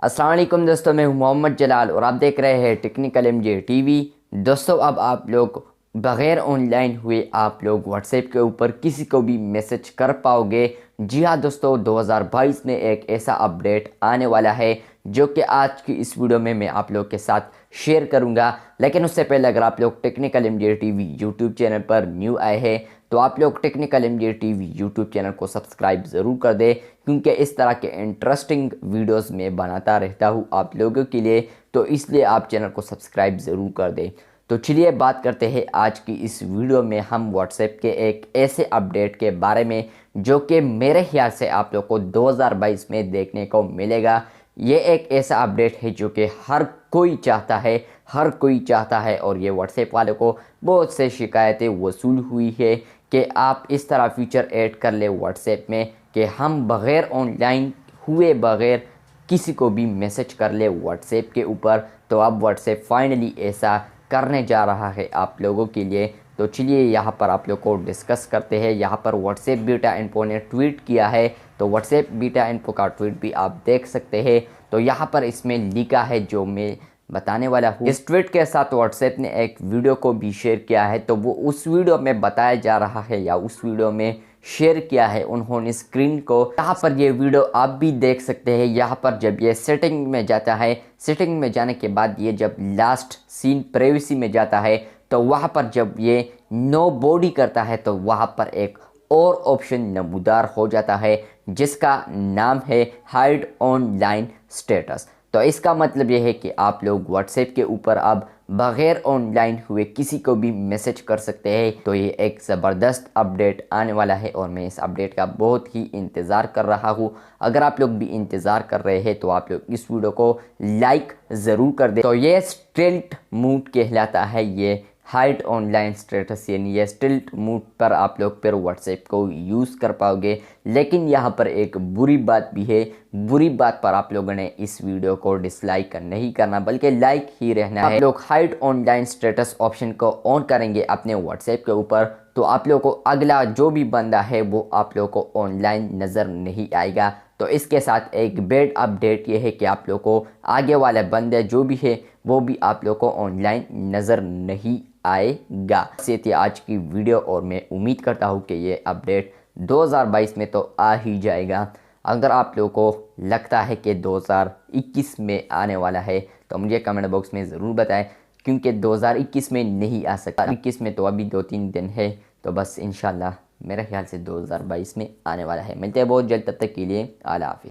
अस्सलाम वालेकुम दोस्तों, मैं हूं मोहम्मद जलाल और आप देख रहे हैं टेक्निकल एमजे टीवी। दोस्तों, अब आप लोग बग़ैर ऑनलाइन हुए आप लोग व्हाट्सएप के ऊपर किसी को भी मैसेज कर पाओगे। जी हाँ दोस्तों, 2022 में एक ऐसा अपडेट आने वाला है जो कि आज की इस वीडियो में मैं आप लोग के साथ शेयर करूंगा। लेकिन उससे पहले अगर आप लोग technical MJ TV YouTube channel पर न्यू आए हैं तो आप लोग technical MJ TV YouTube channel को सब्सक्राइब ज़रूर कर दें, क्योंकि इस तरह के इंटरेस्टिंग वीडियोस मैं बनाता रहता हूँ आप लोगों के लिए, तो इसलिए आप चैनल को सब्सक्राइब ज़रूर कर दें। तो चलिए बात करते हैं आज की इस वीडियो में हम व्हाट्सएप के एक ऐसे अपडेट के बारे में जो कि मेरे ख्याल से आप लोग को 2022 में देखने को मिलेगा। ये एक ऐसा अपडेट है जो कि हर कोई चाहता है और ये व्हाट्सएप वालों को बहुत से शिकायतें वसूल हुई है कि आप इस तरह फीचर ऐड कर ले व्हाट्सएप में कि हम बग़ैर ऑनलाइन हुए बग़ैर किसी को भी मैसेज कर ले व्हाट्सएप के ऊपर। तो अब व्हाट्सएप फाइनली ऐसा करने जा रहा है आप लोगों के लिए। तो चलिए यहाँ पर आप लोग को डिस्कस करते हैं। यहाँ पर व्हाट्सएप बीटा इन्फो ने ट्वीट किया है, तो व्हाट्सएप बीटा इन्फो का ट्वीट भी आप देख सकते हैं। तो यहाँ पर इसमें लिखा है जो मैं बताने वाला हूँ। इस ट्वीट के साथ व्हाट्सएप ने एक वीडियो को भी शेयर किया है, तो वो उस वीडियो में बताया जा रहा है या उस वीडियो में शेयर किया है उन्होंने स्क्रीन को। यहाँ पर ये वीडियो आप भी देख सकते हैं। यहाँ पर जब ये सेटिंग में जाता है, सेटिंग में जाने के बाद ये जब लास्ट सीन प्राइवेसी में जाता है तो वहाँ पर जब ये नो बॉडी करता है तो वहाँ पर एक और ऑप्शन नमूदार हो जाता है जिसका नाम है हाइड ऑनलाइन स्टेटस। तो इसका मतलब ये है कि आप लोग व्हाट्सएप के ऊपर अब बग़ैर ऑनलाइन हुए किसी को भी मैसेज कर सकते हैं। तो ये एक ज़बरदस्त अपडेट आने वाला है और मैं इस अपडेट का बहुत ही इंतज़ार कर रहा हूँ। अगर आप लोग भी इंतज़ार कर रहे हैं तो आप लोग इस वीडियो को लाइक ज़रूर कर दें। तो ये स्टिल्ट मोड कहलाता है, ये हाइड ऑनलाइन स्टेटस, यानी ये स्टिल्ट मोड पर आप लोग फिर व्हाट्सएप को यूज़ कर पाओगे। लेकिन यहाँ पर एक बुरी बात भी है, बुरी बात पर आप लोगों ने इस वीडियो को डिसलाइक नहीं करना बल्कि लाइक ही रहना है। आप लोग हाइड ऑनलाइन स्टेटस ऑप्शन को ऑन करेंगे अपने व्हाट्सएप के ऊपर तो आप लोगों को अगला जो भी बंदा है वो आप लोगों को ऑनलाइन नज़र नहीं आएगा। तो इसके साथ एक बैड अपडेट ये है कि आप लोगों को आगे वाले बंदे जो भी है वो भी आप लोगों को ऑनलाइन नज़र नहीं आएगा। ये थी आज की वीडियो और मैं उम्मीद करता हूँ कि ये अपडेट 2022 में तो आ ही जाएगा। अगर आप लोगों को लगता है कि 2021 में आने वाला है तो मुझे कमेंट बॉक्स में ज़रूर बताएं, क्योंकि 2021 में नहीं आ सकता। 21 में तो अभी 2-3 दिन है, तो बस इंशाल्लाह मेरे ख्याल से 2022 में आने वाला है। मिलते हैं बहुत जल्द, तब तक के लिए आला हाफिज़।